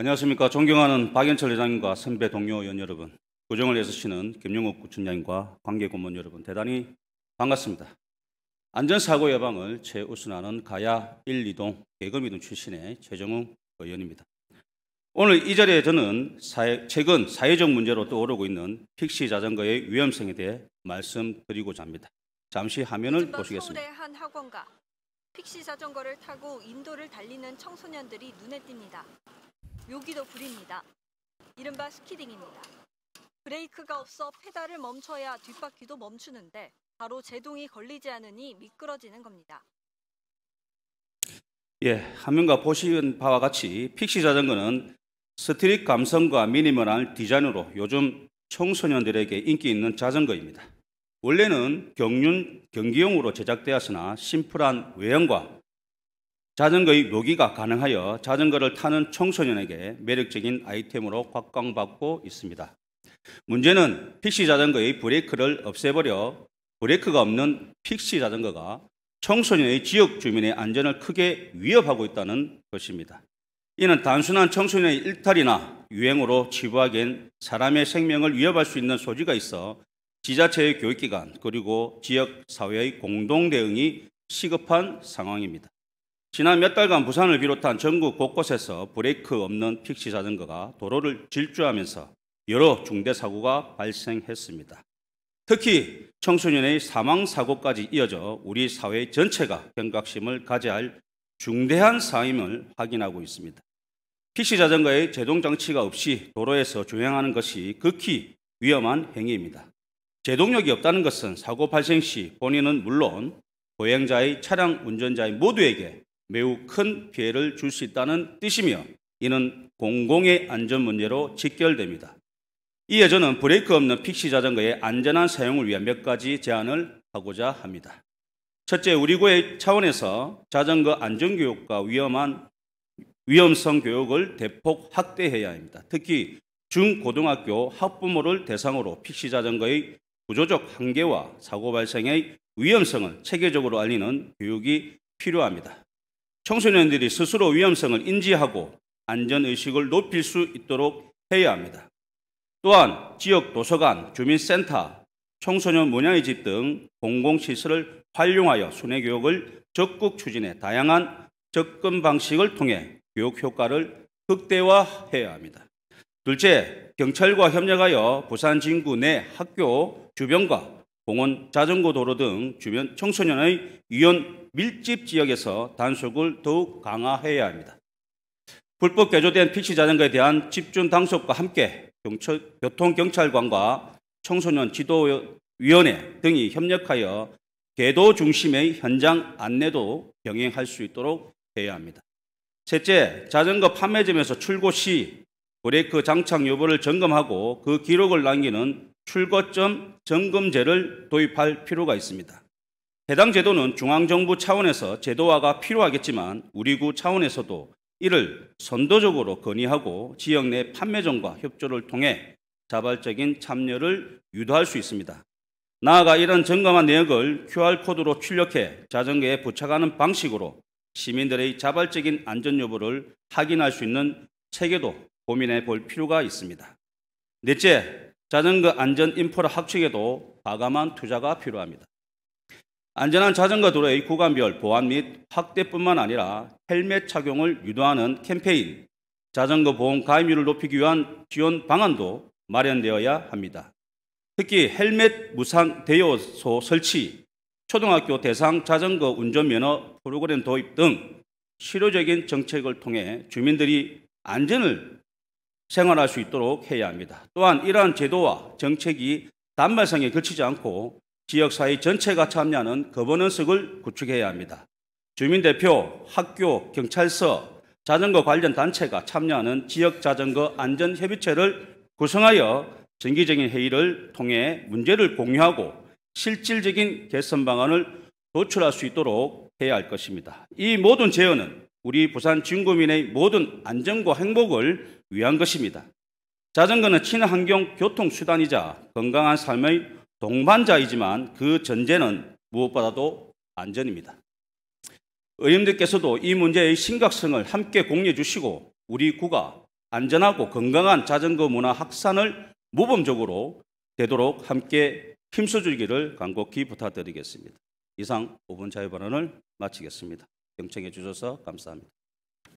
안녕하십니까. 존경하는 박연철 회장님과 선배 동료 의원 여러분, 구정을 애쓰시는 김용욱 구청장님과 관계공무원 여러분, 대단히 반갑습니다. 안전사고 예방을 최우선하는 가야 1, 2동 계급이동 출신의 최정웅 의원입니다. 오늘 이 자리에 저는 최근 사회적 문제로 떠오르고 있는 픽시 자전거의 위험성에 대해 말씀드리고자 합니다. 잠시 화면을 보시겠습니다. 서울의 한 학원가, 픽시 자전거를 타고 인도를 달리는 청소년들이 눈에 띕니다. 묘기도 부립니다. 이른바 스키딩입니다. 브레이크가 없어 페달을 멈춰야 뒷바퀴도 멈추는데 바로 제동이 걸리지 않으니 미끄러지는 겁니다. 화면과 보시는 바와 같이 픽시 자전거는 스트릿 감성과 미니멀한 디자인으로 요즘 청소년들에게 인기 있는 자전거입니다. 원래는 경기용으로 제작되었으나 심플한 외형과 자전거의 묘기가 가능하여 자전거를 타는 청소년에게 매력적인 아이템으로 각광받고 있습니다. 문제는 픽시 자전거의 브레이크를 없애버려 브레이크가 없는 픽시 자전거가 청소년의 지역 주민의 안전을 크게 위협하고 있다는 것입니다. 이는 단순한 청소년의 일탈이나 유행으로 치부하기엔 사람의 생명을 위협할 수 있는 소지가 있어 지자체의 교육기관 그리고 지역 사회의 공동 대응이 시급한 상황입니다. 지난 몇 달간 부산을 비롯한 전국 곳곳에서 브레이크 없는 픽시 자전거가 도로를 질주하면서 여러 중대 사고가 발생했습니다. 특히 청소년의 사망 사고까지 이어져 우리 사회 전체가 경각심을 가져야 할 중대한 사항임을 확인하고 있습니다. 픽시 자전거의 제동 장치가 없이 도로에서 주행하는 것이 극히 위험한 행위입니다. 제동력이 없다는 것은 사고 발생 시 본인은 물론 보행자의 차량 운전자의 모두에게 매우 큰 피해를 줄 수 있다는 뜻이며 이는 공공의 안전 문제로 직결됩니다. 이에 저는 브레이크 없는 픽시 자전거의 안전한 사용을 위한 몇 가지 제안을 하고자 합니다. 첫째, 우리 구의 차원에서 자전거 안전교육과 위험성 교육을 대폭 확대해야 합니다. 특히 중고등학교 학부모를 대상으로 픽시 자전거의 구조적 한계와 사고 발생의 위험성을 체계적으로 알리는 교육이 필요합니다. 청소년들이 스스로 위험성을 인지하고 안전의식을 높일 수 있도록 해야 합니다. 또한 지역 도서관, 주민센터, 청소년 문야의 집 등 공공시설을 활용하여 순회교육을 적극 추진해 다양한 접근 방식을 통해 교육 효과를 극대화해야 합니다. 둘째, 경찰과 협력하여 부산 진구 내 학교 주변과 공원, 자전거 도로 등 주변 청소년의 위험 밀집 지역에서 단속을 더욱 강화해야 합니다. 불법 개조된 픽시 자전거에 대한 집중 단속과 함께 교통경찰관과 청소년 지도위원회 등이 협력하여 계도 중심의 현장 안내도 병행할 수 있도록 해야 합니다. 셋째, 자전거 판매점에서 출고 시 브레이크 장착 여부를 점검하고 그 기록을 남기는 출고점 점검제를 도입할 필요가 있습니다. 해당 제도는 중앙정부 차원에서 제도화가 필요하겠지만 우리 구 차원에서도 이를 선도적으로 건의하고 지역 내 판매점과 협조를 통해 자발적인 참여를 유도할 수 있습니다. 나아가 이런 점검한 내역을 QR코드로 출력해 자전거에 부착하는 방식으로 시민들의 자발적인 안전 여부를 확인할 수 있는 체계도 고민해 볼 필요가 있습니다. 넷째, 자전거 안전 인프라 확충에도 과감한 투자가 필요합니다. 안전한 자전거 도로의 구간별 보안 및 확대뿐만 아니라 헬멧 착용을 유도하는 캠페인, 자전거 보험 가입률을 높이기 위한 지원 방안도 마련되어야 합니다. 특히 헬멧 무상 대여소 설치, 초등학교 대상 자전거 운전면허 프로그램 도입 등 실효적인 정책을 통해 주민들이 안전을 생활할 수 있도록 해야 합니다. 또한 이러한 제도와 정책이 단말성에 그치지 않고 지역사회 전체가 참여하는 거버넌스를 구축해야 합니다. 주민대표, 학교, 경찰서, 자전거 관련 단체가 참여하는 지역자전거 안전협의체를 구성하여 정기적인 회의를 통해 문제를 공유하고 실질적인 개선 방안을 도출할 수 있도록 해야 할 것입니다. 이 모든 제언은 우리 부산 진구민의 모든 안전과 행복을 위한 것입니다. 자전거는 친환경 교통수단이자 건강한 삶의 동반자이지만 그 전제는 무엇보다도 안전입니다. 의원님들께서도 이 문제의 심각성을 함께 공유해 주시고 우리 구가 안전하고 건강한 자전거 문화 확산을 모범적으로 되도록 함께 힘써주기를 간곡히 부탁드리겠습니다. 이상 5분 자유발언을 마치겠습니다. 경청해 주셔서 감사합니다.